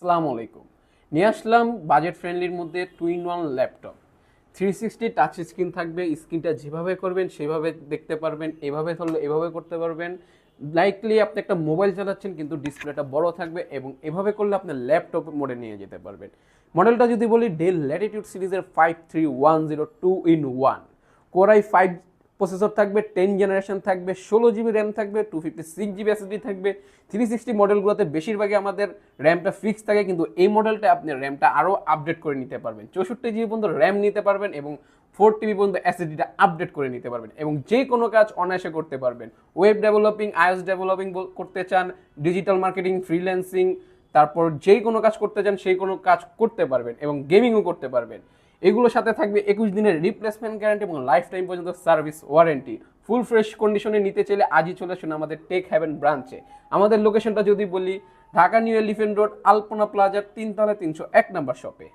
আসসালামু আলাইকুম। নিয়ে আসলাম বাজেট ফ্রেন্ডলির মধ্যে 2-in-1 ল্যাপটপ। 360 টাচ স্ক্রিন থাকবে, স্ক্রিনটা যেভাবে করবেন সেভাবে দেখতে পারবেন, এভাবে ধরলে এভাবে করতে পারবেন। লাইকলি আপনি একটা মোবাইল চালাচ্ছেন কিন্তু ডিসপ্লেটা বড় থাকবে এবং এভাবে করলে আপনি ল্যাপটপ মোডে নিয়ে যেতে পারবেন। মডেলটা যদি বলি ডেল ল্যাটিটিউড সিরিজের 5310 2-in-1 কোরাই 5 প্রসেসর থাকবে, 10 জেনারেশন থাকবে, 16 জিবি র্যাম থাকবে, 256 জিবি এসএসডি থাকবে। 360 মডেলগুলোতে বেশিরভাগই আমাদের র্যামটা ফিক্স থাকে, কিন্তু এই মডেলটা আপনি র্যামটা আরও আপডেট করে নিতে পারবেন। 64 জিবি পর্যন্ত র্যাম নিতে পারবেন এবং 4 TB পর্যন্ত এসএসডিটা আপডেট করে নিতে পারবেন এবং যে কোনো কাজ অনায়াসে করতে পারবেন। ওয়েব ডেভেলপিং, আইওএস ডেভেলপিং করতে চান, ডিজিটাল মার্কেটিং, ফ্রিল্যান্সিং, তারপর যেই কোনো কাজ করতে চান সেই কোনো কাজ করতে পারবেন এবং গেমিংও করতে পারবেন। এগুলোর সাথে থাকবে 21 দিনের রিপ্লেসমেন্ট গ্যারান্টি এবং লাইফ টাইম পর্যন্ত সার্ভিস ওয়ারেন্টি। ফুল ফ্রেশ কন্ডিশনে নিতে চাইলে আজই চলে আসুন আমাদের টেক হ্যাভেন ব্রাঞ্চে। আমাদের লোকেশনটা যদি বলি, ঢাকা নিউ এলিফেন্ট রোড, আলপনা প্লাজার 3 তলা 301 নম্বর শপে।